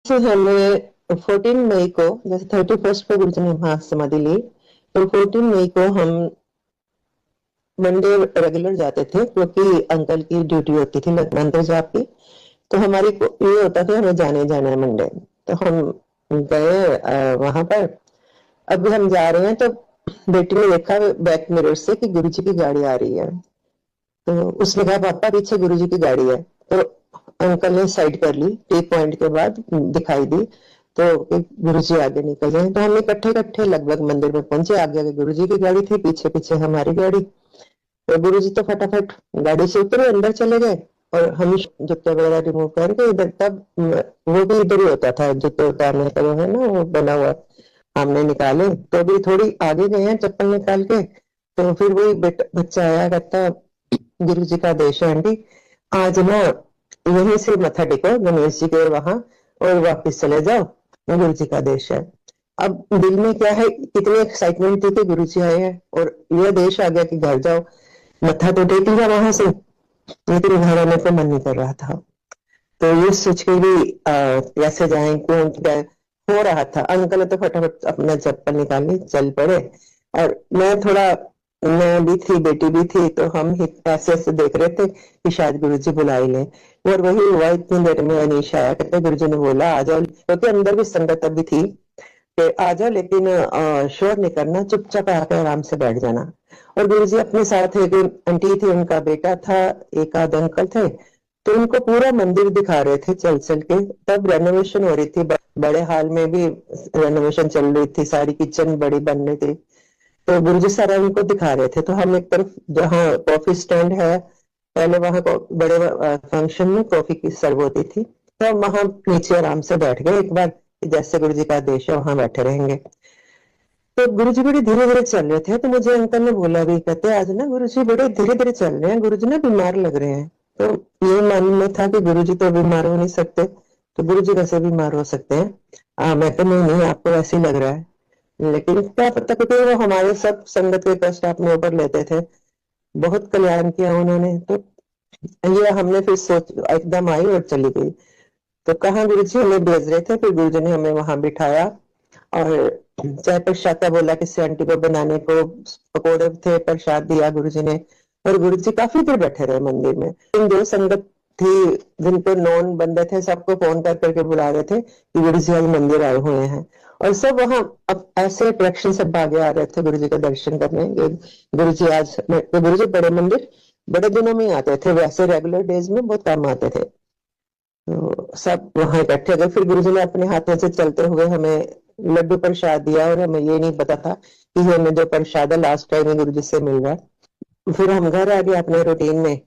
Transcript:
तो हमें 14 मई को, जैसे 31st को गुरुजी ने वहां समाधि ली, तो 14 मई को हम मंडे रेगुलर जाते थे क्योंकि अंकल की ड्यूटी होती थी मंदिर जाप की। तो हमारी ये होता था हमें जाने जाना है मंडे। तो हम गए वहां पर। अभी हम जा रहे हैं तो बेटी ने देखा बैक मिरर से कि गुरुजी की गाड़ी आ रही है। तो उसने कहा पापा पीछे गुरुजी की गाड़ी है। तो अंकल ने साइड कर ली, टी पॉइंट के बाद दिखाई दी। तो गुरुजी आगे निकल गए। तो हम इकट्ठे इकट्ठे लगभग मंदिर में पहुंचे। आगे आगे गुरुजी की गाड़ी थी, पीछे पीछे हमारी गाड़ी। तो गुरुजी तो फटाफट गाड़ी से उतरे, अंदर चले गए। और हम जूते वगैरह रिमूव करके इधर, तब वो भी इधर ही होता था, जूते उतारने का वो है ना, वो बना हुआ। हमने निकाले तो भी थोड़ी आगे गए हैं चप्पल निकाल के। तो फिर वही बच्चा आया, कहता गुरु जी का आदेश है आंटी, आज ना यहीं से मत्था टेको गणेश जी के वहां, और वापस चले जाओ, गुरु जी का आदेश है। अब दिल में क्या है, इतनी एक्साइटमेंट थी कि गुरु जी आए हैं और ये आदेश आ गया कि घर जाओ। मत्था तो टेक लिया वहां से, लेकिन घर आने को मन नहीं कर रहा था। तो ये सोच के भी कैसे जाएं, क्यों गए, हो रहा था। अंकल ने तो फटाफट अपना चप्पल निकाली, चल पड़े। और मैं भी थी, बेटी भी थी, तो हम ऐसे ऐसे देख रहे थे कि शायद गुरुजी बुला ही ले। और वही हुआ, इतनी देर में अनीश आया, कहते गुरुजी ने बोला आ जाओ, क्योंकि अंदर भी संगत अभी थी कि आ जाओ, लेकिन शोर नहीं करना, चुपचाप आकर आराम से बैठ जाना। और गुरुजी अपने साथ एक आंटी थी, उनका बेटा था, एक आध अंकल थे। तो उनको पूरा मंदिर दिखा रहे थे चल चल के। तब रेनोवेशन हो रही थी, बड़े हॉल में भी रेनोवेशन चल रही थी, सारी किचन बड़ी बन रही थी। तो गुरुजी सारा उनको दिखा रहे थे। तो हम एक तरफ, जहाँ कॉफी स्टैंड है, पहले वहां बड़े फंक्शन में कॉफी की सर्व होती थी, तो हम वहां नीचे आराम से बैठ गए एक बार, जैसे गुरुजी का आदेश है वहां बैठे रहेंगे। तो गुरुजी बड़े धीरे धीरे चल रहे थे। तो मुझे अंकल ने बोला भी, कहते आज ना गुरुजी बड़े धीरे धीरे चल रहे हैं, गुरुजी ना बीमार लग रहे हैं। तो ये मन में था कि गुरुजी तो बीमार हो नहीं सकते, तो गुरुजी कैसे बीमार हो सकते हैं। मैं तो नहीं नहीं, आपको ऐसे ही लग रहा है। लेकिन क्या पता, क्योंकि वो हमारे सब संगत के कष्ट अपने ऊपर लेते थे, बहुत कल्याण किया उन्होंने। तो ये हमने फिर सोच एकदम आई और चली गई। तो कहाँ गुरुजी हमें भेज रहे थे, फिर गुरुजी ने हमें वहां बिठाया और चाय प्रसाद का बोला किसी आंटी को बनाने को, पकौड़े थे, प्रसाद दिया गुरुजी ने। और गुरुजी काफी देर बैठे रहे मंदिर में। इन जो संगत थी, जिनको नॉन बंदे थे, सबको फोन कर करके बुला रहे थे कि गुरुजी आज मंदिर आए हुए हैं। और सब वहां अब ऐसे अट्रैक्शन सब आगे आ रहे थे गुरुजी का दर्शन करने। गुरुजी आज, तो गुरुजी बड़े मंदिर बड़े दिनों में आते थे, वैसे रेगुलर डेज में बहुत कम आते थे। तो सब वहां इकट्ठे गए। फिर गुरुजी ने अपने हाथों से चलते हुए हमें लड्डू प्रसाद दिया, और हमें ये नहीं पता था कि हमें जो प्रसाद है लास्ट टाइम गुरुजी से मिल रहा है। फिर हम घर आ गए अपने रूटीन में।